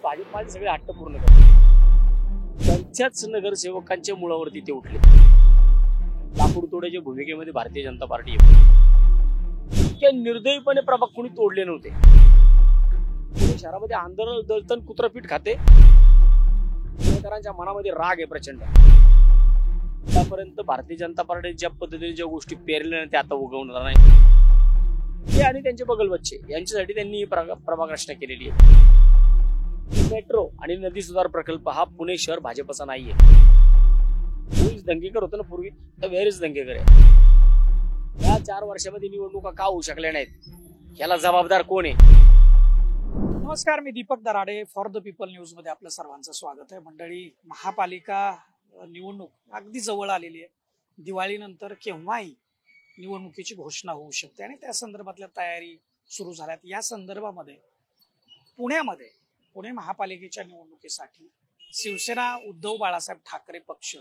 भाजप माझे सगळे हट्ट पूर्ण करते. त्यांच्याच नगरसेवकांच्या मुळावरती ते उठले. लाकूड तोड्याच्या भूमिकेमध्ये भारतीय जनता पार्टी इतक्या निर्दयीपणे प्रभाग कोणी तोडले नव्हते. पुणे शहरामध्ये आंदोलन दलतन कुत्रपीठ खाते. पुणेकरांच्या मनामध्ये राग आहे प्रचंड. आतापर्यंत भारतीय जनता पार्टी ज्या पद्धतीने ज्या गोष्टी पेरल्या त्या आता उगवणार नाही. ते आणि त्यांचे बगलबच्चे यांच्यासाठी त्यांनी प्रभाग रचना केलेली आहे. मेट्रो आणि नदी सुधार प्रकल्प हा पुणे शहर भाजपचा नाहीये. दंगेकर होतं ना पूर्वी, तर वेरीच दंगेकर आहे. या 4 वर्षामध्ये निवडणुका का होऊ शकल्या नाहीत याला जबाबदार कोण आहे? नमस्कार, मी Deepak Darade. For the People News मध्ये आपलं सर्वांचं स्वागत आहे. मंडळी, महापालिका निवडणूक अगदी जवळ आलेली आहे. दिवाळीनंतर केव्हाही निवडणुकीची घोषणा होऊ शकते आणि त्या संदर्भातल्या तयारी सुरू झाल्यात. या संदर्भामध्ये पुणे महापालिकेच्या निवडणुकीसाठी शिवसेना उद्धव बाळासाहेब ठाकरे पक्ष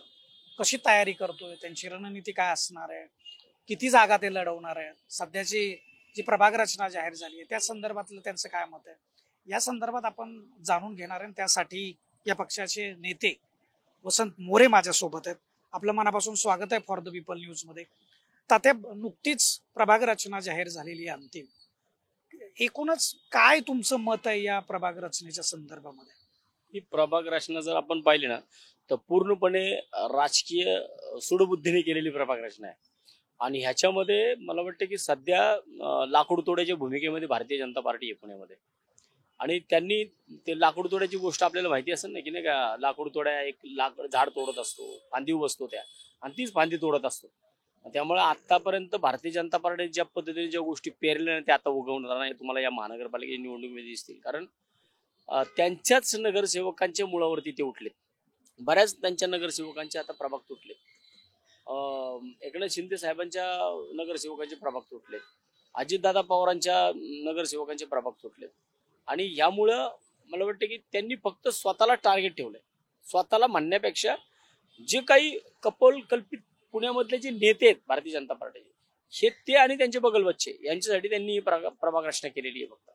कशी तयारी करतोय, त्यांची रणनीती काय असणार आहे, किती जागा ते लढवणार आहे, सध्याची जी प्रभाग रचना जाहीर झाली आहे त्या संदर्भातलं त्यांचं काय मत आहे, या संदर्भात आपण जाणून घेणार आहे. त्यासाठी या पक्षाचे नेते वसंत मोरे माझ्यासोबत आहेत. आपलं मनापासून स्वागत आहे फॉर द पीपल न्यूज मध्ये. तात्या, नुकतीच प्रभाग रचना जाहीर झालेली आहे अंतिम. एकूणच काय तुमचं मत आहे या प्रभाग रचनेच्या संदर्भामध्ये? ही प्रभाग रचना जर आपण पाहिली ना तर पूर्णपणे राजकीय सूडबुद्धीने केलेली प्रभाग रचना आहे. आणि ह्याच्यामध्ये मला वाटतं की सध्या लाकूड तोड्याच्या भूमिकेमध्ये भारतीय जनता पार्टी आहे पुण्यामध्ये. आणि त्यांनी ते लाकूड तोड्याची गोष्ट आपल्याला माहिती असेल ना की नाही का, लाकूड तोड्या एक झाड तोडत असतो, फांदी बसतो त्या आणि तीच फांदी तोडत असतो. त्यामुळे आतापर्यंत भारतीय जनता पार्टी ज्या पद्धतीने ज्या गोष्टी पेरल्या त्या आता उगवणार नाही तुम्हाला या महानगरपालिकेच्या निवडणुकीमध्ये दिसतील. कारण त्यांच्याच नगरसेवकांच्या मुळावरती ते उठले. बऱ्याच त्यांच्या नगरसेवकांचे आता प्रभाग तुटले. एकनाथ शिंदे साहेबांच्या नगरसेवकांचे प्रभाग तुटले. अजितदादा पवारांच्या नगरसेवकांचे प्रभाग तुटले. आणि ह्यामुळं मला वाटतं की त्यांनी फक्त स्वतःला टार्गेट ठेवलंय. स्वतःला म्हणण्यापेक्षा जे काही कल्पित पुण्यामधले जे नेते आहेत भारतीय जनता पार्टीचे, हे ते आणि त्यांचे बगलबच्चे यांच्यासाठी त्यांनी प्रभाग रचना केलेली आहे फक्त.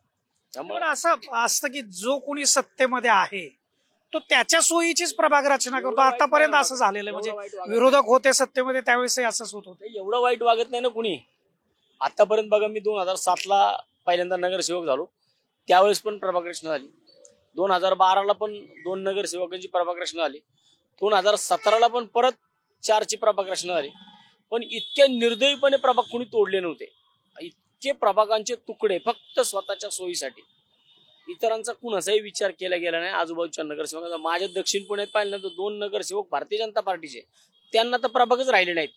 त्यामुळे असं असतं की जो कोणी सत्तेमध्ये आहे तो त्याच्या सोयीचीच प्रभाग रचना करतो. आतापर्यंत असं झालेलं आहे. म्हणजे विरोधक होते सत्तेमध्ये त्यावेळेस असंच होत होतं. एवढं वाईट वागत नाही ना कुणी. आतापर्यंत बघा, मी 2007ला पहिल्यांदा नगरसेवक झालो, त्यावेळेस पण प्रभाग रचना झाली. 2012ला पण 2 नगरसेवकांची प्रभाग रचना झाली. 2017ला पण परत 4ची प्रभाग रचना झाली. पण इतक्या निर्दयीपणे प्रभाग कोणी तोडले नव्हते. इतके प्रभागांचे तुकडे फक्त स्वतःच्या सोयीसाठी. इतरांचा कुणाचाही विचार केला गेला नाही. आजूबाजूच्या नगरसेवकांचा, माझ्या दक्षिण पुण्यात पाहिलं तर 2 नगरसेवक भारतीय जनता पार्टीचे, त्यांना तर प्रभागच राहिले नाहीत.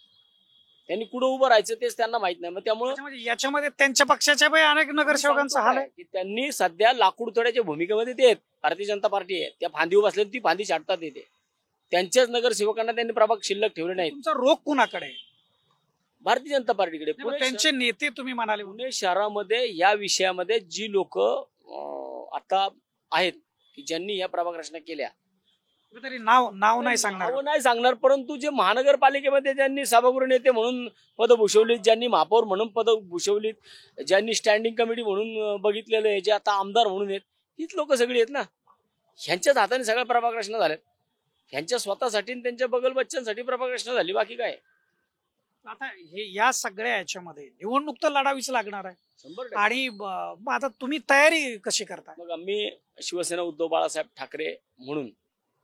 त्यांनी कुठं उभं राहायचं तेच त्यांना माहित नाही. मग त्यामुळे याच्यामध्ये त्यांच्या पक्षाच्या अनेक नगरसेवकांचा हाल आहे की त्यांनी सध्या लाकूड तोड्याच्या भूमिकेमध्ये ते आहेत. भारतीय जनता पार्टी आहे, त्या फांदी बसले ती फांदी छाटतात येते. त्यांच्याच नगरसेवकांना त्यांनी प्रभाग शिल्लक ठेवले नाहीत. तुमचा रोग कुणाकडे? भारतीय जनता पार्टीकडे. त्यांचे नेते तुम्ही म्हणाले. पुणे शहरामध्ये या विषयामध्ये जी लोक आता आहेत की ज्यांनी या प्रभाग रचना केल्या, तरी नाव नाही सांगणार, परंतु जे महानगरपालिकेमध्ये ज्यांनी सभागृह नेते म्हणून पद भूषवलीत, ज्यांनी महापौर म्हणून पद भूषवलीत, ज्यांनी स्टँडिंग कमिटी म्हणून बघितलेलं आहे, जे आता आमदार म्हणून आहेत, हीच लोक सगळी आहेत ना. ह्यांच्याच हाताने सगळ्या प्रभाग रचना झाल्यात. ह्यांच्या स्वतःसाठी आणि त्यांच्या बगलबच्च्यांसाठी प्रभाग रचना झाली, बाकी काय. आता हे या सगळ्या याच्यामध्ये निवडणूक तर लढावीच लागणार आहे. आणि आता तुम्ही तयारी कशी करता? मग आम्ही शिवसेना उद्धव बाळासाहेब ठाकरे म्हणून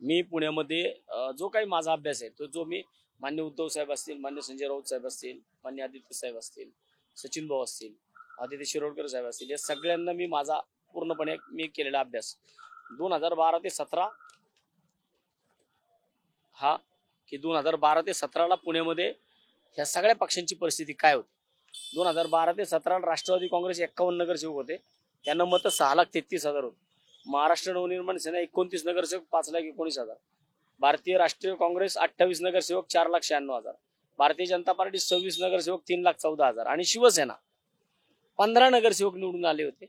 मी पुण्यामध्ये जो काही माझा अभ्यास आहे तो, जो मी मान्य उद्धव साहेब असतील, मान्य संजय राऊत साहेब असतील, मान्य आदित्य साहेब असतील, सचिन भाऊ असतील, आदित्य शिरोडकर साहेब असतील, या सगळ्यांना मी माझा पूर्णपणे मी केलेला अभ्यास 2012 ते 17 हा की 2012 ते 17ला पुण्यामध्ये ह्या सगळ्या पक्षांची परिस्थिती काय होती. 2012 ते 17ला राष्ट्रवादी काँग्रेस 51 नगरसेवक होते, त्यांना मतं 6,33,000 होते. महाराष्ट्र नवनिर्माण सेना 29 नगरसेवक 5,19,000. भारतीय राष्ट्रीय काँग्रेस 28 नगरसेवक 4,96,000. भारतीय जनता पार्टी 26 नगरसेवक 3,14,000. आणि शिवसेना 15 नगरसेवक निवडून आले होते,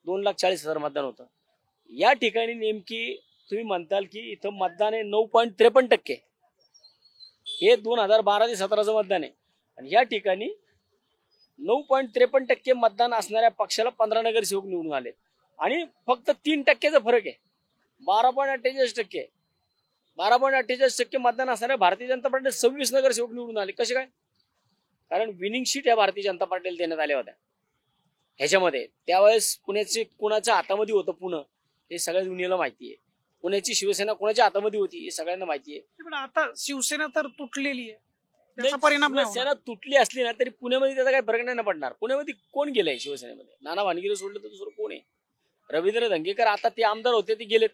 2,40,000 मतदान होतं. या ठिकाणी नेमकी तुम्ही म्हणताल की इथं मतदान आहे 9.53%. हे 2012 ते 17चं मतदान आहे. आणि या ठिकाणी 9.53% मतदान असणाऱ्या पक्षाला 15 नगरसेवक निवडून आले आणि फक्त 3%चा फरक आहे. 12.48%. 12.48% मतदान असणाऱ्या भारतीय जनता पार्टीला 26 नगरसेवक निवडून आले. कसे काय? कारण विनिंग शीट या भारतीय जनता पार्टीला देण्यात आल्या होत्या. ह्याच्यामध्ये त्यावेळेस पुण्याचे कुणाच्या हातामध्ये होतं पुणे हे सगळ्या दुनियेला माहिती आहे. पुण्याची शिवसेना कुणाच्या हातामध्ये होती हे सगळ्यांना माहिती आहे. पण आता शिवसेना तर तुटलेली आहे, त्याचा परिणाम नाही शिवसेना होणार. तुटली असली ना तरी पुण्यामध्ये त्याचा काही फरक नाही ना पडणार. पुण्यामध्ये कोण गेलंय शिवसेनेमध्ये? नाना भानगिरे सोडलं तर दुसरं कोण आहे? रवींद्र धंगेकर आता ते आमदार होते ते गेलेत.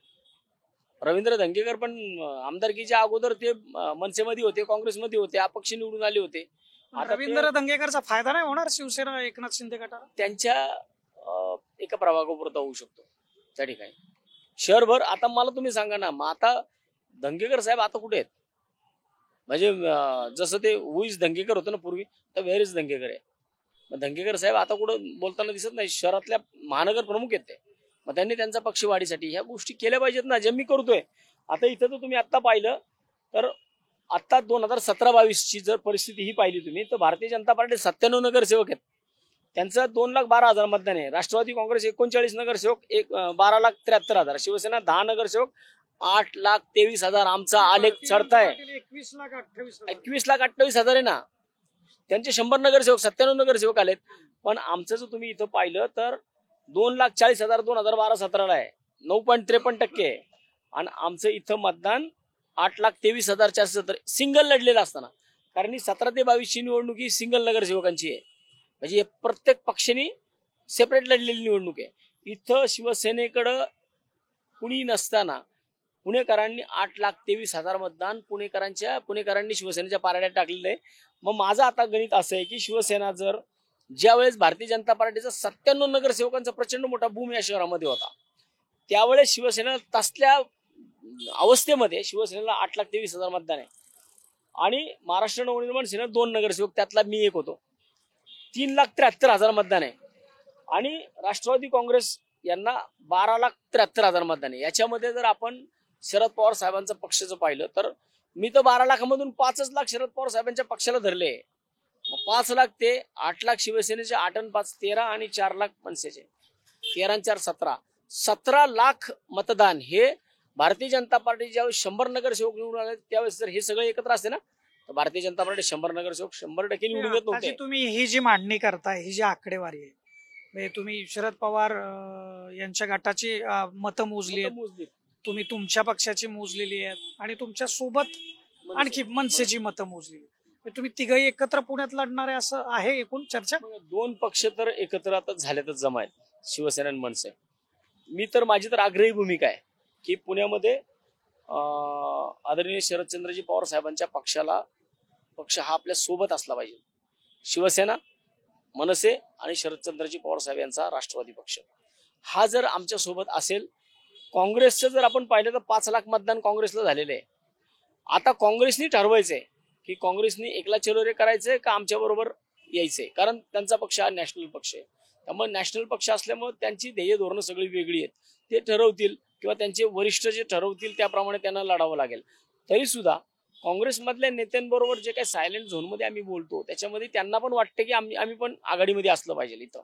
रवींद्र धंगेकर पण आमदारकीच्या अगोदर ते मनसेमध्ये होते, काँग्रेसमध्ये होते, अपक्ष निवडून आले होते. आता रवींद्र दंगेकरचा फायदा नाही होणार शिवसेना एकनाथ शिंदे गटाला. त्यांच्या एका प्रभागापुरता होऊ शकतो त्या ठिकाणी. शहरभर आता मला तुम्ही सांगा ना, मग आता धंगेकर साहेब आता कुठे आहेत? म्हणजे जसं ते हुईज धंगेकर होतं ना पूर्वी, तर व्हेर इज धंगेकर आहे. मग धंगेकर साहेब आता कुठं बोलताना दिसत नाही. शहरातल्या महानगर प्रमुख आहेत ते. मग त्यांनी त्यांचा पक्ष वाढीसाठी ह्या गोष्टी केल्या पाहिजेत ना, जे मी करतोय. आता इथं तर तुम्ही आत्ता पाहिलं तर आता 2017-22 ची जर परिस्थिती ही पाहिली तुम्ही तर भारतीय जनता पार्टी 97 नगरसेवक आहेत. त्यांचं 2,12,000 मतदान आहे. राष्ट्रवादी काँग्रेस 39 नगरसेवक 12,73,000. शिवसेना 10 नगरसेवक 8,23,000. आमचा आलेख चढताय. 21,28,000 आहे ना. त्यांचे 100 नगरसेवक 97 नगरसेवक आलेत. पण आमचं जर तुम्ही इथं पाहिलं तर 2,40,000 2012-17 आहे, 9.53% आहे. आणि आमचं इथं मतदान 8,23,470 सिंगल लढलेलं असताना. कारण ही 17 ते 22 ची निवडणूक ही सिंगल नगरसेवकांची आहे. म्हणजे प्रत्येक पक्षाने सेपरेट लढलेली निवडणूक आहे. इथं शिवसेनेकडं कुणी नसताना पुणेकरांनी 8,23,000 मतदान पुणेकरांनी शिवसेनेच्या पारड्यात टाकलेलं आहे. मग माझं आता गणित असं आहे की शिवसेना जर ज्यावेळेस भारतीय जनता पार्टीचा 97 नगरसेवकांचा प्रचंड मोठा बूम या शहरामध्ये होता, त्यावेळेस शिवसेना तसल्या अवस्थेमध्ये शिवसेनेला 8,23,000 मतदान आहे. आणि महाराष्ट्र नवनिर्माण सेना 2 नगरसेवक, त्यातला मी एक होतो, 3,73,000 मतदान आहे. आणि राष्ट्रवादी काँग्रेस यांना 12,73,000 मतदान आहे. याच्यामध्ये जर आपण शरद पवार साहेबांचं पक्षाचं पाहिलं तर मी तर 12 लाखामधून 5 लाख शरद पवार साहेबांच्या पक्षाला धरले. 5 लाख ते 8 लाख शिवसेनेचे, 8 आणि 5 13 आणि 4 लाख मनसेचे, 13 आणि 4 17, 17 लाख मतदान हे भारतीय जनता पार्टी ज्यावेळेस 100 नगरसेवक निवडून आले त्यावेळेस जर हे सगळं एकत्र असते ना तर भारतीय जनता पार्टी 100 नगरसेवक 100% निवडून येत नव्हते. तुम्ही ही जी मांडणी करताय, ही जी आकडेवारी आहे, म्हणजे तुम्ही शरद पवार यांच्या गटाची मतं मोजली आहेत, तुम्ही तुमच्या पक्षाची मोजलेली आहेत आणि तुमच्या सोबत आणखी मनसेची मतं मोजलेली. तुम्ही तिघही एकत्र पुण्यात लढणार आहे असं आहे एकूण चर्चा. 2 पक्ष तर एकत्र आता झाल्यातच जमा आहेत, शिवसेना आणि मनसे. माझी तर आग्रही भूमिका आहे की पुण्यामध्ये आदरणीय शरदचंद्रजी पवार साहेबांच्या पक्ष हा आपल्या सोबत असला पाहिजे. शिवसेना, मनसे आणि शरदचंद्रजी पवार साहेब यांचा राष्ट्रवादी पक्ष हा जर आमच्या सोबत असेल. काँग्रेसचं जर आपण पाहिलं तर 5 लाख मतदान काँग्रेसला झालेलं आहे. आता काँग्रेसनी ठरवायचंय की काँग्रेसनी एकला चलोरे करायचंय का आमच्या बरोबर यायचंय. कारण त्यांचा पक्ष हा नॅशनल पक्ष आहे. त्यामुळे नॅशनल पक्ष असल्यामुळे त्यांची ध्येय धोरणं सगळी वेगळी आहेत. ते ठरवतील किंवा त्यांचे वरिष्ठ जे ठरवतील त्याप्रमाणे त्यांना लढावं लागेल. तरी सुद्धा काँग्रेसमधल्या नेत्यांबरोबर जे काही सायलेंट झोनमध्ये आम्ही बोलतो त्याच्यामध्ये त्यांना पण वाटतं की आम्ही पण आघाडीमध्ये असलं पाहिजे इथं.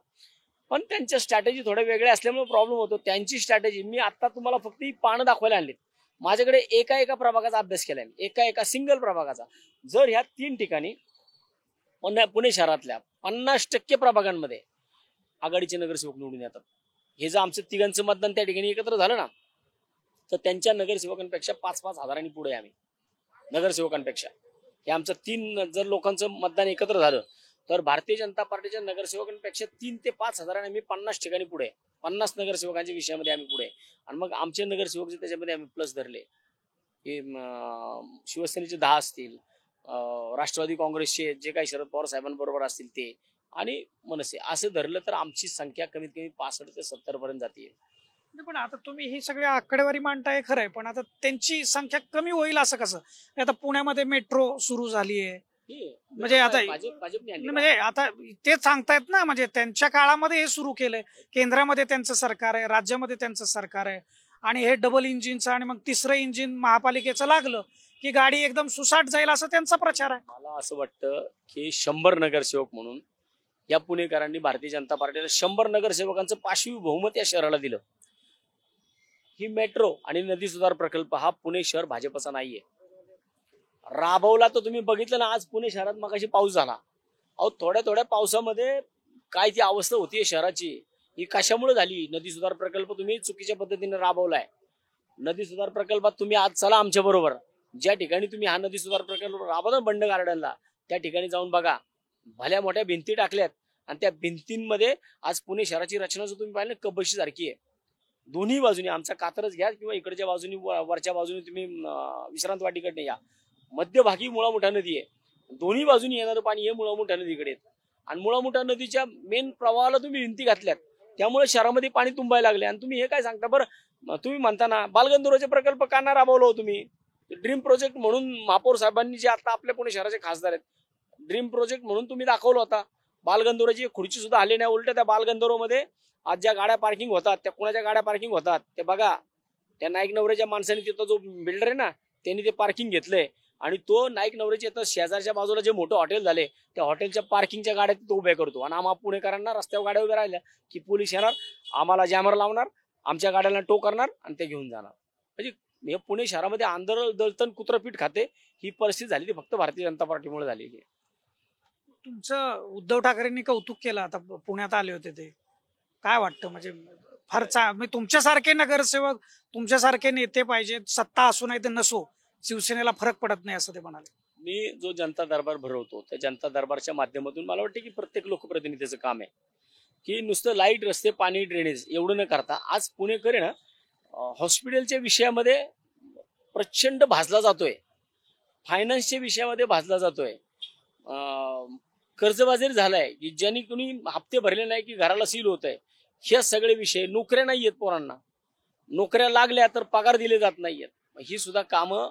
पण त्यांच्या स्ट्रॅटेजी थोड्या वेगळ्या असल्यामुळे प्रॉब्लेम होतो. त्यांची स्ट्रॅटेजी मी आता तुम्हाला फक्त ही पानं दाखवायला आणलीत. माझ्याकडे एका प्रभागाचा अभ्यास केलाय, एका सिंगल प्रभागाचा. जर ह्या 3 ठिकाणी पुणे शहरातल्या 50% प्रभागांमध्ये आघाडीचे नगरसेवक निवडून येतात, हे जर आमचं तिघांचं मतदान त्या ठिकाणी एकत्र झालं ना तर त्यांच्या नगरसेवकांपेक्षा 5-5 हजारांनी पुढे आम्ही नगरसेवकांपेक्षा. हे आमचं 3 जर लोकांचं मतदान एकत्र झालं तर भारतीय जनता पार्टीच्या नगरसेवकांपेक्षा 3 ते 5 हजारांनी आम्ही 50 ठिकाणी पुढे, 50 नगरसेवकांच्या विषयामध्ये आम्ही पुढे. आणि मग आमचे नगरसेवक जे त्याच्यामध्ये आम्ही प्लस धरले की शिवसेनेचे 10 असतील, राष्ट्रवादी काँग्रेसचे जे काही शरद पवार साहेबांबरोबर असतील ते, आणि मनसे असं धरलं तर आमची संख्या कमीत कमी 65 ते 70 पर्यंत जाते. पण आता तुम्ही ही सगळी आकडेवारी मांडताय खरंय, पण आता त्यांची संख्या कमी होईल असं कसं? आता पुण्यामध्ये मेट्रो सुरू झाली आहे, म्हणजे आता म्हणजे आता ते सांगतायत ना, म्हणजे त्यांच्या काळामध्ये हे सुरू केलंय. केंद्रामध्ये त्यांचं सरकार आहे, राज्यामध्ये त्यांचं सरकार आहे, आणि हे डबल इंजिनचं आणि मग 3रं इंजिन महापालिकेचं लागलं की गाडी एकदम सुसाट जाईल असं त्यांचा प्रचार आहे. मला असं वाटतं की 100 नगरसेवक म्हणून या पुणेकरांनी भारतीय जनता पार्टीला 100 नगरसेवकांचं 5वी बहुमत या शहराला दिलं. ही मेट्रो आणि नदी सुधार प्रकल्प हा पुणे शहर भाजपचा नाहीये. राबवला तर तुम्ही बघितलं ना, आज पुणे शहरात मगाशी पाऊस झाला. अहो थोड्या थोड्या पावसामध्ये काय ती अवस्था होतीये शहराची, ही कशामुळे झाली? नदी सुधार प्रकल्प तुम्ही चुकीच्या पद्धतीने राबवलाय. नदी सुधार प्रकल्पात तुम्ही आज चला आमच्या बरोबर, ज्या ठिकाणी तुम्ही हा नदी सुधार प्रकल्प राबवता बंड गार्डनला, त्या ठिकाणी जाऊन बघा. भल्या मोठ्या भिंती टाकल्यात आणि त्या भिंतींमध्ये आज पुणे शहराची रचना जर तुम्ही पाहिलं कबशी सारखी आहे. दोन्ही बाजूनी आमचा कात्रज घ्या किंवा इकडच्या बाजूनी वरच्या बाजूनी तुम्ही विश्रांत वाटीकडे या, मध्यभागी मुळा मोठा नदी आहे. दोन्ही बाजूनी येणारं पाणी हे मुळा मोठ्या नदीकडे येतं आणि मुळा मोठ्या नदीच्या मेन प्रवाहाला तुम्ही भिंती घातल्यात, त्यामुळे शहरामध्ये पाणी तुंबायला लागले. आणि तुम्ही हे काय सांगता बरं? तुम्ही म्हणता ना बालगंधर्वचे प्रकल्प का नाही राबवला हो तुम्ही? ड्रीम प्रोजेक्ट म्हणून महापौर साहेबांनी जे आता आपल्या पुणे शहराचे खासदार आहेत, ड्रीम प्रोजेक्ट म्हणून तुम्ही दाखवलं होता. बालगंधर्वची खुर्ची सुद्धा आली नाही. उलट त्या बालगंधर्वमध्ये आज ज्या गाड्या पार्किंग होतात, त्या कोणाच्या गाड्या पार्किंग होतात ते बघा. त्या नाईक नवऱ्याच्या माणसाने तिथं जो बिल्डर आहे ना, त्यांनी ते पार्किंग घेतलंय आणि तो नाईक नवऱ्याच्या इथं शेजारच्या बाजूला जे मोठं हॉटेल झाले, त्या हॉटेलच्या पार्किंगच्या गाड्या तिथं उभ्या करतो. आणि आम्हा पुणेकरांना रस्त्यावर गाड्या उभ्या राहिल्या की पोलीस येणार, आम्हाला जॅमर लावणार, आमच्या गाड्याला टो करणार आणि ते घेऊन जाणार. म्हणजे हे पुणे शहरामध्ये आंदोलन दलतन कुत्रपीठ खाते ही परिस्थिती झाली, ती फक्त भारतीय जनता पार्टीमुळे झालेली आहे. तुमचं उद्धव ठाकरेंनी कौतुक केलं, आता पुण्यात आले होते ते, काय वाटतं? म्हणजे फार तुमच्यासारखे नगरसेवक, तुमच्यासारखे नेते पाहिजेत, सत्ता असू नाही तर नसो, शिवसेनेला फरक पडत नाही असं ते म्हणाले. मी जो जनता दरबार भरवतो, त्या जनता दरबारच्या माध्यमातून मला वाटतं की प्रत्येक लोकप्रतिनिधीचं काम आहे की नुसतं लाईट, रस्ते, पाणी, ड्रेनेज एवढं न करता आज पुणेकर ना हॉस्पिटलच्या विषयामध्ये प्रचंड भाजला जातोय, फायनान्सच्या विषयामध्ये भाजला जातोय, कर्जबाजारी झालाय की ज्यांनी कुणी हप्ते भरले नाही की घराला सील होत आहे. हे सगळे विषय, नोकऱ्या नाही आहेत पोरांना, नोकऱ्या लागल्या तर पगार दिले जात नाहीयेत. ही सुद्धा कामं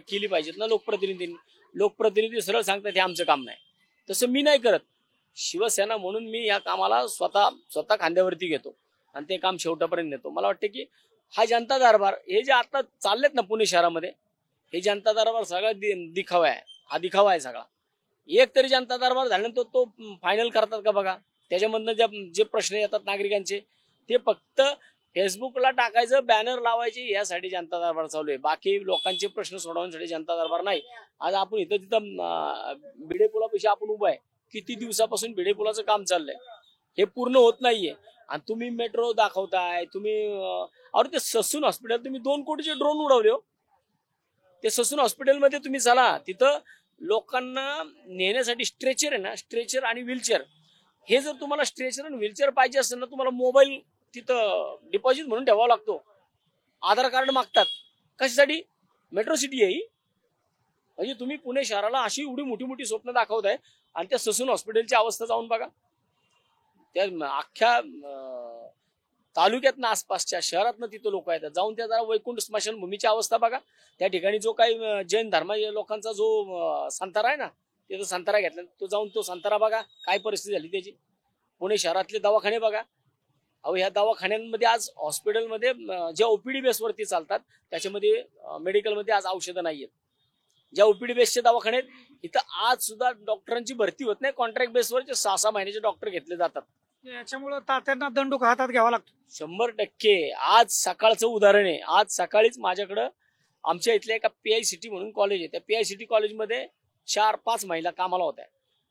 केली पाहिजेत ना लोकप्रतिनिधींनी. लोकप्रतिनिधी सरळ सांगतात हे आमचं काम नाही, तसं मी नाही करत. शिवसेना म्हणून मी या कामाला स्वतः खांद्यावरती घेतो आणि ते काम शेवटापर्यंत नेतो. मला वाटतं की हा जनता दरबार हे जे आता चाललेत ना पुणे शहरामध्ये, हे जनता दरबार सगळा दिखावा आहे, हा दिखावा आहे सगळा. एक तरी जनता दरबार झाल्यानंतर तो फायनल करतात का बघा. त्याच्यामधनं जे प्रश्न येतात नागरिकांचे ते फक्त फेसबुकला टाकायचं, बॅनर लावायचे, यासाठी जनता दरबार चालू आहे. बाकी लोकांचे प्रश्न सोडवण्यासाठी जनता दरबार नाही. आज आपण इथं तिथं भिडे पुलापाशी आपण उभा आहे, किती दिवसापासून भिडे पुलाचं काम चाललंय, हे पूर्ण होत नाहीये. आणि तुम्ही मेट्रो दाखवताय, तुम्ही अरे ते ससून हॉस्पिटल तुम्ही 2 कोटीचे ड्रोन उडवले हो. ते ससून हॉस्पिटलमध्ये तुम्ही चला, तिथं लोकांना नेण्यासाठी स्ट्रेचर आहे ना, स्ट्रेचर आणि व्हीलचेअर. हे जर तुम्हाला स्ट्रेचर आणि व्हीलचेअर पाहिजे असेल ना, तुम्हाला मोबाईल तिथं डिपॉझिट म्हणून ठेवावा लागतो, आधार कार्ड मागतात. कशासाठी? मेट्रो सिटी आहे ही. म्हणजे तुम्ही पुणे शहराला अशी एवढी मोठी मोठी स्वप्न दाखवताय आणि त्या ससून हॉस्पिटलची अवस्था जाऊन बघा. त्या अख्ख्या तालुक्यात ना, आसपासच्या शहरात ना तिथं लोक आहेत, जाऊन त्या जरा वैकुंठ स्मशानभूमीची अवस्था बघा. त्या ठिकाणी जो काही जैन धर्म लोकांचा जो संतारा आहे ना, तिथं संतारा घेतला, तो जाऊन तो संतारा बघा काय परिस्थिती झाली त्याची. पुणे शहरातले दवाखाने बघा. अहो ह्या दवाखान्यांमध्ये आज हॉस्पिटलमध्ये ज्या ओपीडी बेसवरती चालतात त्याच्यामध्ये मेडिकलमध्ये आज औषधं नाहीयेत. ज्या ओपीडी बेसचे दवाखाने आहेत इथं आज सुद्धा डॉक्टरांची भरती होत नाही. कॉन्ट्रॅक्ट बेसवर 6-6 महिन्याचे डॉक्टर घेतले जातात. याच्यामुळे तात्यांना दंडूक हातात घ्यावा लागतो. 100%. आज सकाळचं उदाहरण आहे. आज सकाळीच माझ्याकडं आमच्या इथल्या एका PICT म्हणून कॉलेज आहे, त्या PICT कॉलेजमध्ये 4-5 महिला कामाला होत्या.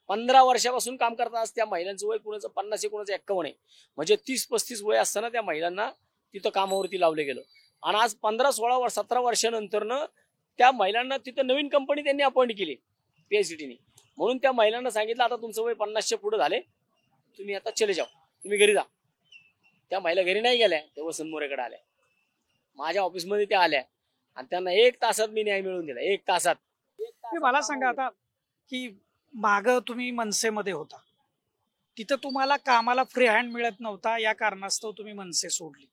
15 वर्षापासून काम करतात. आज त्या महिलांचं वय कुणाचं 50 आहे, कुणाचं 51 आहे. म्हणजे 30-35 वय असताना त्या महिलांना तिथं कामावरती लावले गेलं. आणि आज 15-16 वर्ष 17 वर्षानंतरनं त्या महिलांना तिथं नवीन कंपनी त्यांनी अपॉइंट केली PICTने. म्हणून त्या महिलांना सांगितलं आता तुमचं वय 50च्या पुढे झाले, तुम्ही आता चले जाओ, तुम्ही घरी जा. त्या महिला घरी नाही गेल्या, ते वसंत मोरेकडे आल्या, माझ्या ऑफिसमध्ये त्या आल्या आणि त्यांना 1 तासात मी न्याय मिळवून दिला. 1 तासात. मला सांगा आता की माग तुम्ही मनसेमध्ये होता, तिथं तुम्हाला कामाला फ्री हँड मिळत नव्हता, या कारणास्तव तुम्ही मनसे सोडली.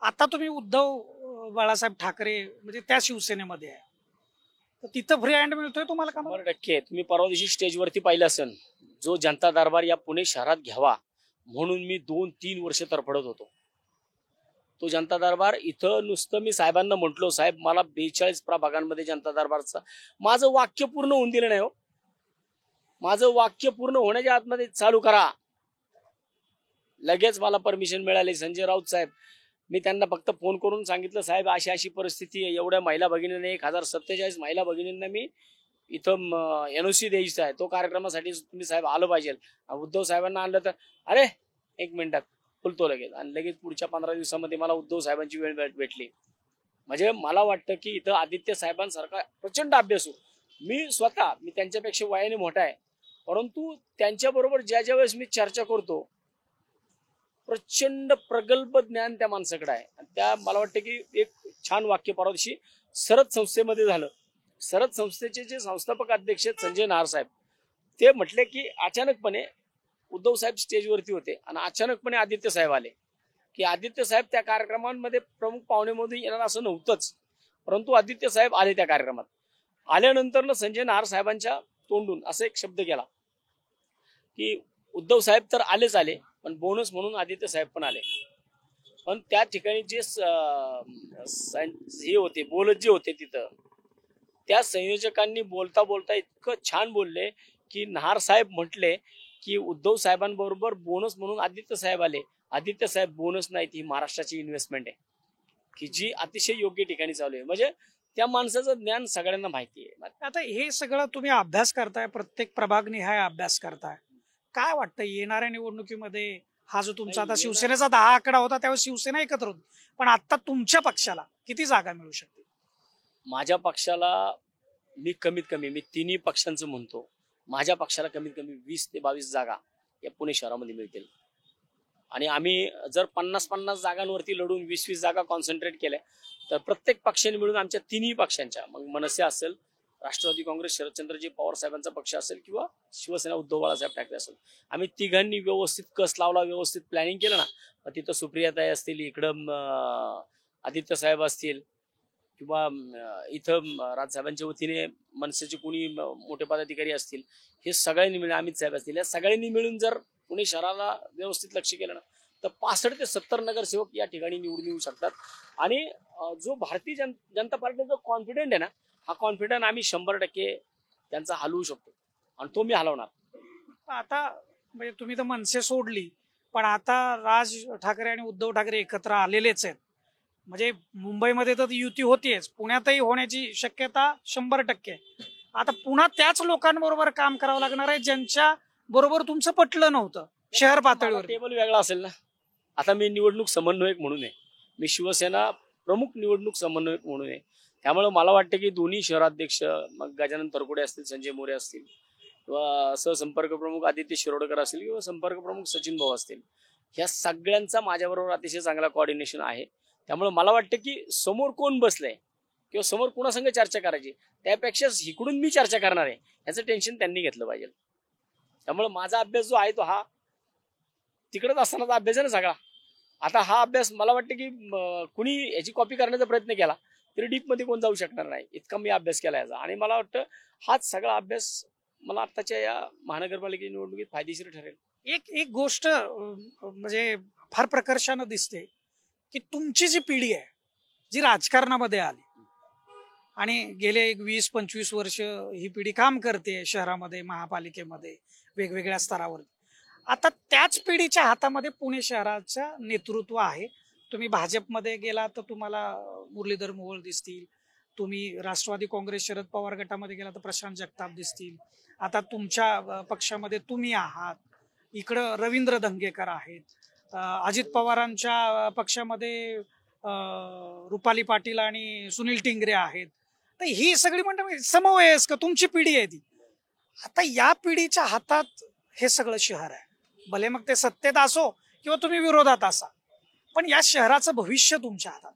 आता तुम्ही उद्धव बाळासाहेब ठाकरे म्हणजे त्या शिवसेनेमध्ये आहे, तर तिथं फ्री हँड मिळतोय तुम्हाला कामाला? 100%. तुम्ही परवा दिवशी स्टेजवरती पाहिलं असेल, जो जनता दरबार या पुणे शहरात घ्यावा म्हणून मी 2-3 वर्ष तरफडत होतो. तो जनता दरबार इथं नुसतं मी साहेबांना म्हटलो, साहेब मला 42 प्रभागांमध्ये जनता दरबारचा, माझं वाक्य पूर्ण होऊन दिलं नाही हो. माझं वाक्य पूर्ण होण्याच्या आतमध्ये चालू करा. लगेच मला परमिशन मिळाली. संजय राऊत साहेब मी त्यांना फक्त फोन करून सांगितलं, साहेब अशी अशी परिस्थिती आहे, एवढ्या महिला भगिनींना 1047 महिला भगिनींना मी इथं NOC द्यायचा आहे, तो कार्यक्रमासाठी तुम्ही साहेब आलं पाहिजे. उद्धव साहेबांना आणलं तर अरे 1 मिनिटात बोलतो लगेच, आणि लगेच पुढच्या 15 दिवसामध्ये मला उद्धव साहेबांची वेळ भेटली. म्हणजे मला वाटतं की इथं आदित्य साहेबांसारखा प्रचंड अभ्यासू, मी त्यांच्यापेक्षा वयाने मोठा आहे, परंतु त्यांच्याबरोबर ज्या वेळेस मी चर्चा करतो, प्रचंड प्रगल्भ ज्ञान त्या माणसाकडे आहे. त्या मला वाटतं की एक छान वाक्य परवा दिवशी सरद संस्थेमध्ये झालं. सरद संस्थेचे जे संस्थापक अध्यक्ष संजय नाहर साहेब, ते म्हटले की अचानकपणे उद्धव साहेब स्टेजवरती होते आणि अचानकपणे आदित्य साहेब आले, की आदित्य साहेब त्या कार्यक्रमांमध्ये प्रमुख पाहुणेमधून येणार असं नव्हतंच, परंतु आदित्य साहेब आले त्या कार्यक्रमात. आल्यानंतर संजय नाहर साहेबांच्या तोंडून असा एक शब्द गेला की उद्धव साहेब तर आलेच आले, पण बोनस म्हणून आदित्य साहेब पण आले. पण त्या ठिकाणी जे हे होते बोलत जे होते तिथं, त्या संयोजकांनी बोलता बोलता इतकं छान बोलले की नाहर साहेब म्हटले की उद्धव साहेबांबरोबर बोनस म्हणून आदित्य साहेब आले. आदित्य साहेब बोनस नाही, ही महाराष्ट्राची इन्व्हेस्टमेंट आहे की जी अतिशय योग्य ठिकाणी चालू आहे. म्हणजे त्या माणसाचं ज्ञान सगळ्यांना माहिती आहे. आता हे सगळं तुम्ही अभ्यास करताय, प्रत्येक प्रभागनिहाय अभ्यास करताय, काय वाटतं येणाऱ्या निवडणुकीमध्ये हा जो तुमचा आता शिवसेनेचा 10 आकडा होता त्यावेळेस शिवसेना एकत्र होती, पण आता तुमच्या पक्षाला किती जागा मिळू शकते? माझ्या पक्षाला कमीत कमी मी तिन्ही पक्षांचं म्हणतो, माझ्या पक्षाला कमीत कमी 20 ते 22 जागा या पुणे शहरामध्ये मिळतील. आणि आम्ही जर 50-50 जागांवरती लढून 20-20 जागा कॉन्सन्ट्रेट केल्या तर प्रत्येक पक्षाने मिळून आमच्या तिन्ही पक्षांच्या, मग मनसे असेल, राष्ट्रवादी काँग्रेस शरदचंद्रजी पवार साहेबांचा पक्ष असेल किंवा शिवसेना उद्धव बाळासाहेब ठाकरे असेल, आम्ही तिघांनी व्यवस्थित कस लावला, व्यवस्थित प्लॅनिंग केलं ना, तिथं सुप्रियाताई असतील, इकडं आदित्य साहेब असतील, किंवा इथं राजसाहेबांच्या वतीने मनसेचे कोणी मोठे पदाधिकारी असतील, हे सगळ्यांनी मिळून अमित साहेब असतील, या सगळ्यांनी मिळून जर पुणे शहराला व्यवस्थित लक्ष केलं ना, तर 65 ते 70 नगरसेवक या ठिकाणी निवडून येऊ शकतात. आणि जो भारतीय जनता पार्टीचा कॉन्फिडंट आहे ना, हा कॉन्फिडंट आम्ही 100% त्यांचा हलवू शकतो आणि तो मी हलवणार. आता म्हणजे तुम्ही तर मनसे सोडली, पण आता राज ठाकरे आणि उद्धव ठाकरे एकत्र आलेलेच आहेत. म्हणजे मुंबईमध्ये तर युती होतीच, पुण्यातही होण्याची शक्यता 100%. आता पुन्हा त्याच लोकांबरोबर काम करावं लागणार आहे ज्यांच्या बरोबर तुमचं पटलं नव्हतं शहर पातळीवर. टेबल वेगळा असेल ना. आता मी निवडणूक समन्वयक म्हणून आहे, मी शिवसेना प्रमुख निवडणूक समन्वयक म्हणून आहे. त्यामुळे मला वाटतं की दोन्ही शहराध्यक्ष, मग गजानन तरकुडे असतील, संजय मोरे असतील, किंवा सहसंपर्क प्रमुख आदित्य शिरोडकर असतील, किंवा संपर्क प्रमुख सचिन भाऊ असतील, ह्या सगळ्यांचा माझ्याबरोबर अतिशय चांगला कोऑर्डिनेशन आहे. त्यामुळे मला वाटतं की समोर कोण बसलंय किंवा समोर कोणासंग चर्चा करायची, त्यापेक्षा इकडून मी चर्चा करणार आहे याचं टेन्शन त्यांनी घेतलं पाहिजे. त्यामुळे माझा अभ्यास जो आहे तो हा तिकडेच असतानाचा अभ्यास आहे ना सगळा. आता हा अभ्यास मला वाटतं की कुणी याची कॉपी करण्याचा प्रयत्न केला तरी डीप मध्ये कोण जाऊ शकणार नाही, इतका मी अभ्यास केला याचा. आणि मला वाटतं हाच सगळा अभ्यास मला आत्ताच्या या महानगरपालिकेच्या निवडणुकीत फायदेशीर ठरेल. एक गोष्ट म्हणजे फार प्रकर्षानं दिसते की तुमची जी पिढी आहे, जी राजकारणामध्ये आली आणि गेले 20-25 वर्ष ही पिढी काम करते शहरामध्ये, महापालिकेमध्ये, वेगवेगळ्या स्तरावर, आता त्याच पिढीच्या हातामध्ये पुणे शहराचं नेतृत्व आहे. तुम्ही भाजपमध्ये गेला तर तुम्हाला मुरलीधर मोहोळ दिसतील, तुम्ही राष्ट्रवादी काँग्रेस शरद पवार गटामध्ये गेला तर प्रशांत जगताप दिसतील, आता तुमच्या पक्षामध्ये तुम्ही आहात, इकडं रवींद्र धंगेकर आहेत, अजित पवारांच्या पक्षामध्ये रुपाली पाटील आणि सुनील टिंगरे आहेत. तर ही सगळी म्हणतात समवयस्क तुमची पिढी आहे ती. आता या पिढीच्या हातात हे सगळं शहर आहे, भले मग ते सत्तेत असो किंवा तुम्ही विरोधात असा, पण या शहराचं भविष्य तुमच्या हातात.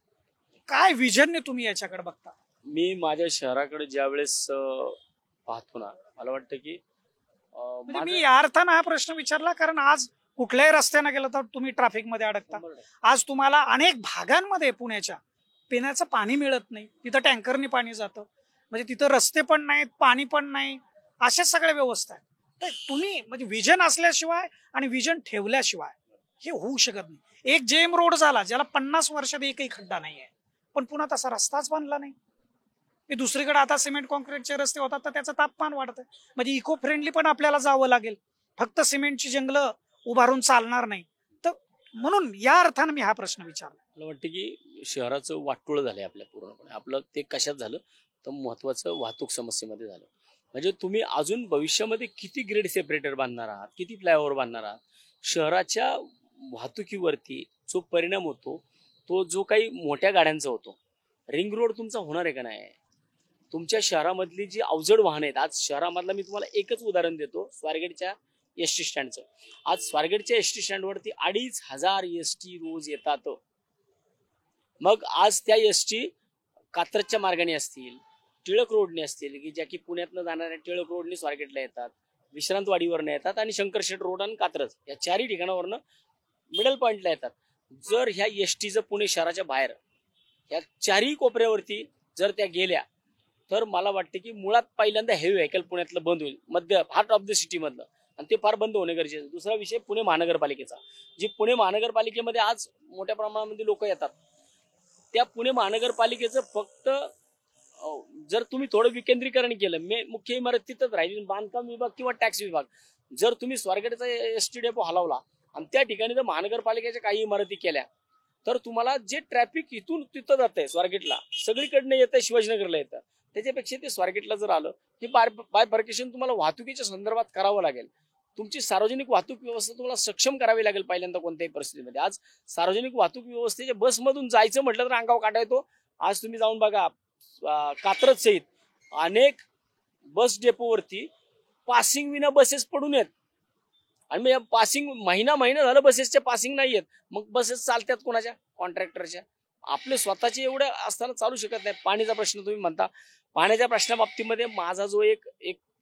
काय विजनने तुम्ही याच्याकडे बघता? मी माझ्या शहराकडे ज्या वेळेस पाहतो ना, मला वाटतं की म्हणजे मी या अर्थानं हा प्रश्न विचारला कारण आज कुठल्याही रस्त्याने गेलं तर तुम्ही ट्रॅफिक मध्ये अडकता. आज तुम्हाला अनेक भागांमध्ये पुण्याच्या पिण्याचं पाणी मिळत नाही, तिथं टँकरनी पाणी जातं, म्हणजे तिथं रस्ते पण नाहीत, पाणी पण नाही, अशा सगळ्या व्यवस्था आहेत. तर तुम्ही म्हणजे विजन असल्याशिवाय आणि विजन ठेवल्याशिवाय हे होऊ शकत नाही. एक जेम रोड झाला ज्याला 50 वर्षात एकही खड्डा नाही आहे, पण पुन्हा तसा रस्ताच बांधला नाही. दुसरीकडे आता सिमेंट कॉन्क्रीटचे रस्ते होतात तर त्याचं तापमान वाढतं, म्हणजे इको फ्रेंडली पण आपल्याला जावं लागेल, फक्त सिमेंटची जंगलं उभारून चालणार नाही. तर म्हणून या अर्थानं मी हा प्रश्न विचारला. मला वाटतं की शहराचं वाटोळं झालंय आपल्या पूर्णपणे. आपलं ते कशात झालं तर महत्वाचं वाहतूक समस्येमध्ये झालं. म्हणजे तुम्ही अजून भविष्यामध्ये किती ग्रेड सेपरेटर बांधणार आहात, किती फ्लायओव्हर बांधणार आहात, शहराच्या वाहतुकीवरती जो परिणाम होतो तो जो काही मोठ्या गाड्यांचा होतो. रिंग रोड तुमचा होणार आहे का नाही? तुमच्या शहरामधली जी अवजड वाहनं आहेत, आज शहरामधला मी तुम्हाला एकच उदाहरण देतो, स्वारगेटच्या एस टी स्टँडचं. आज स्वारगेटच्या एस टी स्टँडवरती 2,500 एस टी रोज येतात. मग आज त्या एस टी कात्रजच्या मार्गाने असतील, टिळक रोडने असतील, की ज्या की पुण्यातनं जाणाऱ्या टिळक रोडने स्वारगेटला येतात, विश्रांतवाडीवरनं येतात आणि शंकरशेठ रोड आणि कात्रज या चारही ठिकाणावरनं मिडल पॉइंटला येतात. जर ह्या एस टीचं पुणे शहराच्या बाहेर या चारही कोपऱ्यावरती जर त्या गेल्या तर मला वाटते की मुळात पहिल्यांदा हेवी व्हेकल पुण्यातलं बंद होईल, मध्य हार्ट ऑफ द सिटी मधलं, आणि ते फार बंद होणे गरजेचं आहे. दुसरा विषय पुणे महानगरपालिकेचा. जी पुणे महानगरपालिकेमध्ये आज मोठ्या प्रमाणामध्ये लोक येतात, त्या पुणे महानगरपालिकेचं फक्त जर तुम्ही थोडं विकेंद्रीकरण केलं, मुख्य इमारत तिथंच राहील, बांधकाम विभाग किंवा टॅक्स विभाग, जर तुम्ही स्वारगेटचा एस टी डेपो हलवला आणि त्या ठिकाणी जर महानगरपालिकेच्या काही इमारती केल्या तर तुम्हाला जे ट्रॅफिक इथून तिथं जात आहे स्वारगेटला, सगळीकडनं येत आहे, शिवाजीनगरला येतं, त्याच्यापेक्षा ते स्वारगेटला जर आलं, हे बायफर्केशन तुम्हाला वाहतुकीच्या संदर्भात करावं लागेल. तुमची सार्वजनिक वाहतूक व्यवस्था तुम्हाला सक्षम करावी लागेल पहिल्यांदा कोणत्याही परिस्थितीमध्ये. आज सार्वजनिक वाहतूक व्यवस्थेच्या बसमधून जायचं म्हटलं तर अंगावर काटा येतो. आज तुम्ही जाऊन बघा, कात्रज सहित अनेक बस डेपोवरती पासिंग विना बसेस पडून आहेत, आणि मग या पासिंग महिना झालं बसेसच्या पासिंग नाही आहेत. मग बसेस चालतात कोणाच्या? कॉन्ट्रॅक्टरच्या. आपले स्वतःचे एवढं असताना चालू शकत नाही. पाण्याचा प्रश्न तुम्ही म्हणता, पाण्याच्या प्रश्नाबाबतीमध्ये माझा जो एक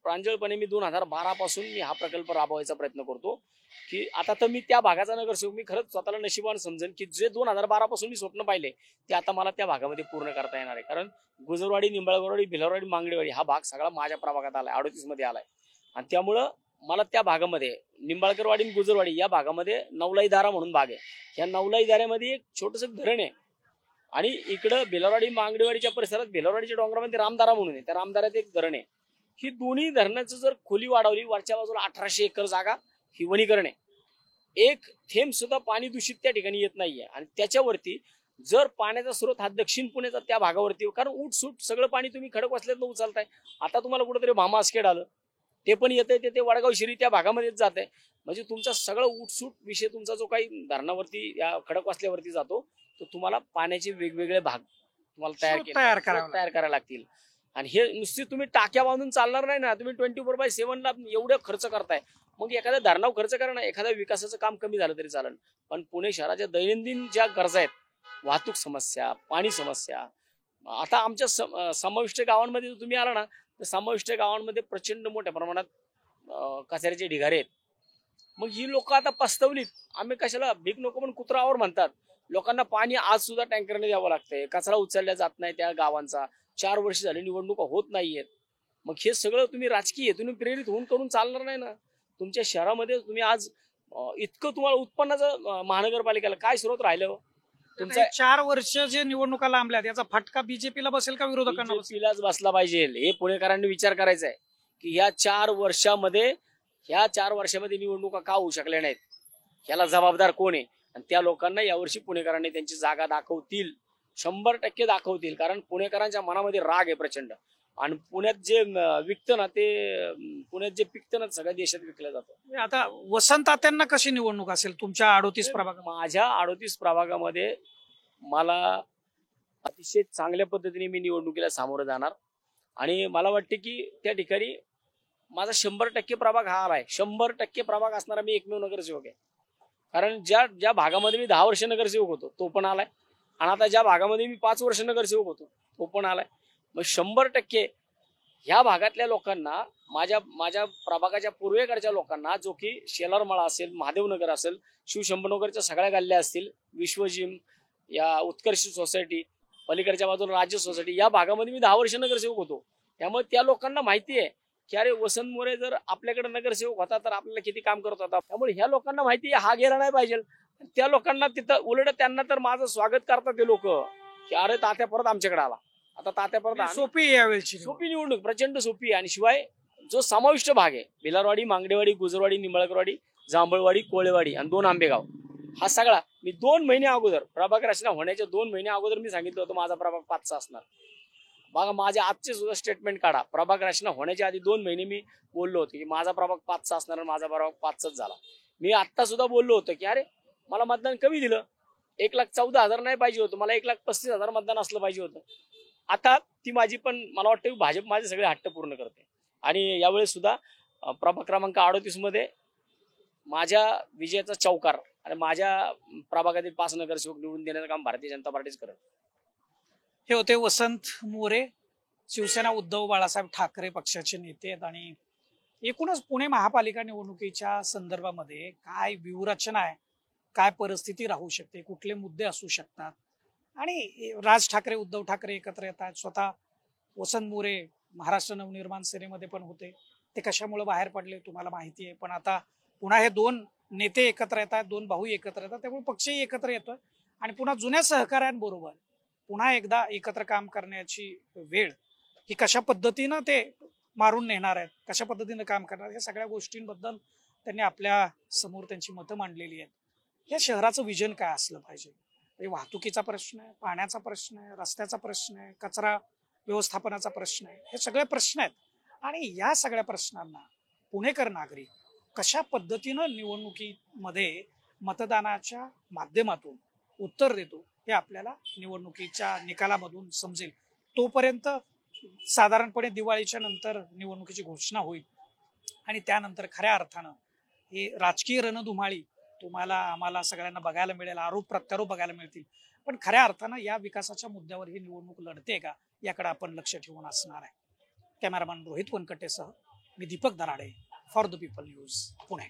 प्रांजळपणे मी 2012 पासून मी हा प्रकल्प राबवायचा प्रयत्न करतो, की आता तर मी त्या भागाचा नगरसेवक, मी खरंच स्वतःला नशिबान समजेन की जे 2012 पासून मी स्वप्न पाहिले ते आता मला त्या भागामध्ये पूर्ण करता येणार आहे. कारण गुजरवाडी, निंबाळकरवाडी, भिलारवाडी, मांगडेवाडी हा भाग सगळा माझ्या प्रभागात आलाय, 38 मध्ये आलाय, आणि त्यामुळं मला त्या भागामध्ये निंबाळकरवाडी आणि गुजरवाडी या भागामध्ये नवलाई दारा म्हणून भाग आहे. या नवलाई दाऱ्यामध्ये एक छोटंसं धरण आहे, आणि इकडं भिलारवाडी मांगडेवाडीच्या परिसरात भिलारवाडीच्या डोंगरामध्ये रामदारा म्हणून आहे, त्या रामदाऱ्यात एक धरण आहे. ही दोन्ही धरणाचं जर खोली वाढवली, वरच्या बाजूला 1800 एकर जागा ही वनीकरण आहे. एक थेंब सुद्धा पाणी दूषित त्या ठिकाणी येत नाहीये, आणि त्याच्यावरती जर पाण्याचा स्रोत हा दक्षिण पुण्याचा त्या भागावरती, कारण उठसूट सगळं पाणी तुम्ही खडकवासल्यातनं उचलताय. आता तुम्हाला कुठेतरी भामा आसखेड आलं, ते पण येतंय, ते वडगाव शिरी त्या भागामध्येच जात आहे. म्हणजे तुमचा सगळं उठसूट विषय तुमचा जो काही धरणावरती या खडकवासल्यावरती जातो, तो तुम्हाला पाण्याचे वेगवेगळे भाग तुम्हाला तयार करावे लागतील. आणि हे नुसती तुम्ही टाक्या बांधून चालणार नाही ना. तुम्ही 24/7 ला एवढं खर्च करताय, मग एखाद्या धरणावर खर्च करा ना, एखाद्या विकासाचं काम कमी झालं तरी चालेल. पण पुणे शहराच्या दैनंदिन ज्या गरजा आहेत, वाहतूक समस्या, पाणी समस्या, आता आमच्या समाविष्ट गावांमध्ये तुम्ही आला ना, तर समाविष्ट गावांमध्ये प्रचंड मोठ्या प्रमाणात कचऱ्याचे ढिगारे आहेत. मग ही लोक आता पस्तवलीत, आम्ही कशाला भीक नको पण कुत्रावर म्हणतात. लोकांना पाणी आज सुद्धा टँकरने द्यावं लागतंय, कचरा उचलल्या जात नाही त्या गावांचा. 4 वर्ष झाली निवडणुका होत नाहीयेत. मग हे सगळं तुम्ही राजकीय तुम्ही प्रेरित होऊन करून चालणार नाही ना. तुमच्या शहरामध्ये तुम्ही आज इतकं तुम्हाला उत्पन्नाचं महानगरपालिकेला काय स्रोत राहिलं? तुमच्या 4 वर्ष जे निवडणुका लांबल्या त्याचा फटका बीजेपीला बसेल का विरोधकांना? बीजेपीलाच बसला पाहिजे. हे पुणेकरांनी विचार करायचा आहे की ह्या 4 वर्षामध्ये निवडणुका का होऊ शकल्या नाहीत, याला जबाबदार कोण आहे? आणि त्या लोकांना यावर्षी पुणेकरांनी त्यांची जागा दाखवतील, 100% दाखवतील. कारण पुणेकरांच्या मनामध्ये राग आहे प्रचंड, आणि पुण्यात जे विकतं ना, ते पुण्यात जे पिकतं ना, सगळ्या देशात विकलं जातं. आता वसंत तात्यांना कशी निवडणूक असेल तुमच्या 38 प्रभागात? माझ्या 38 प्रभागामध्ये मला अतिशय चांगल्या पद्धतीने मी निवडणुकीला सामोरं जाणार, आणि मला वाटते की त्या ठिकाणी माझा 100% प्रभाग हा आलाय. 100% प्रभाग असणारा मी एकमेव नगरसेवक आहे. कारण ज्या भागामध्ये मी 10 वर्ष नगरसेवक होतो तो पण आलाय, आणि आता ज्या भागामध्ये मी 5 वर्ष नगरसेवक होतो तो पण आलाय. मग 100% ह्या भागातल्या लोकांना, माझ्या प्रभागाच्या पूर्वेकडच्या लोकांना, जो की शेलारमाळा असेल, महादेवनगर असेल, शिवशंभनगरच्या सगळ्या गल्ल्या असतील, विश्वजिम, या उत्कर्ष सोसायटी, पलीकडच्या बाजूला राज्य सोसायटी, या भागामध्ये मी 10 वर्ष नगरसेवक होतो. त्यामुळे त्या लोकांना माहिती आहे की अरे वसंत मोरे जर आपल्याकडे नगरसेवक होता तर आपल्याला किती काम करत होता. त्यामुळे ह्या लोकांना माहिती आहे हा गेला नाही पाहिजे. त्या लोकांना तिथं उलट त्यांना तर माझं स्वागत करतात ते लोक की अरे तात्या परत आमच्याकडे आला. आता तात्या परत सोपी यावेळी सोपी निवडणूक, प्रचंड सोपी. आणि शिवाय जो समाविष्ट भाग आहे, भिलारवाडी, मांगडेवाडी, गुजरवाडी, निंबाळकरवाडी, जांभळवाडी, कोळेवाडी आणि 2 आंबेगाव, हा सगळा मी 2 महिने अगोदर प्रभाग रचना होण्याच्या 2 महिने अगोदर मी सांगितलं होतं माझा प्रभाग 5चा असणार. बघा माझे आजचे सुद्धा स्टेटमेंट काढा. प्रभाग रचना होण्याच्या आधी 2 महिने मी बोललो होतो की माझा प्रभाग 5चा असणार आणि माझा प्रभाग 5चाच झाला. मी आत्ता सुद्धा बोललो होतो की अरे मला मतदान कमी दिलं, 1,14,000 नाही पाहिजे होतं, मला 1,35,000 मतदान असलं पाहिजे होतं. आता ती माझी पण मला वाटतं की भाजप माझे सगळे हट्ट पूर्ण करते. आणि यावेळेस सुद्धा प्रभाग क्रमांक 38 मध्ये माझ्या विजयाचा चौकार आणि माझ्या प्रभागातील 5 नगरसेवक निवडून देण्याचं काम भारतीय जनता पार्टीच करत. हे होते वसंत मोरे, शिवसेना उद्धव बाळासाहेब ठाकरे पक्षाचे नेते आहेत. आणि एकूणच पुणे महापालिका निवडणुकीच्या संदर्भामध्ये काय व्यूहरचना आहे, काय परिस्थिती राहू शकते, कुठले मुद्दे असू शकतात, आणि राज ठाकरे उद्धव ठाकरे एकत्र येत आहेत. स्वतः वसंत मोरे महाराष्ट्र नवनिर्माण सेनेमध्ये पण होते, ते कशामुळे बाहेर पडले तुम्हाला माहिती आहे. पण आता पुन्हा हे 2 नेते एकत्र येतात, 2 भाऊ एकत्र येतात, त्यामुळे पक्षही एकत्र येतोय आणि पुन्हा जुन्या सहकाऱ्यांबरोबर पुन्हा एकदा एकत्र काम करण्याची वेळ ही कशा पद्धतीनं ते मारून नेणार आहेत, कशा पद्धतीनं काम करणार, या सगळ्या गोष्टींबद्दल त्यांनी आपल्या समोर त्यांची मतं मांडलेली आहेत. या शहराचं विजन काय असलं पाहिजे, म्हणजे वाहतुकीचा प्रश्न आहे, पाण्याचा प्रश्न आहे, रस्त्याचा प्रश्न आहे, कचरा व्यवस्थापनाचा प्रश्न आहे, हे सगळे प्रश्न आहेत. आणि या सगळ्या प्रश्नांना पुणेकर नागरिक कशा पद्धतीनं निवडणुकीमध्ये मतदानाच्या माध्यमातून उत्तर देतो हे आपल्याला निवडणुकीच्या निकालामधून समजेल. तोपर्यंत साधारणपणे दिवाळीच्या नंतर निवडणुकीची घोषणा होईल आणि त्यानंतर खऱ्या अर्थानं ही राजकीय रणधुमाळी तुम्हाला आम्हाला सगळ्यांना बघायला मिळेल, आरोप प्रत्यारोप बघायला मिळतील. पण खऱ्या अर्थानं या विकासाच्या मुद्द्यावर ही निवडणूक लढते का याकडे आपण लक्ष ठेवून असणार आहे. कॅमेरामॅन रोहित वनकटेसह मी Deepak Darade, for the People News, Pune.